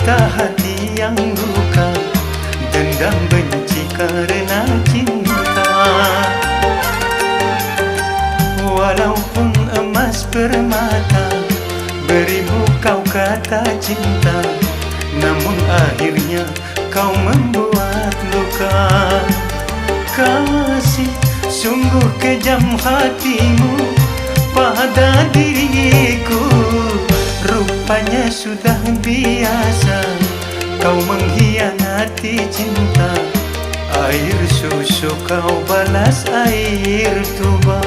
Menderita hati yang luka, dendam benci karena cinta. Walaupun emas permata, beribu kau kata cinta, namun akhirnya kau membuat luka. Kasih, sungguh kejam hatimu pada diriku. Rupanya sudah biasa kau mengkhianati cinta. Air susu kau balas air tuba.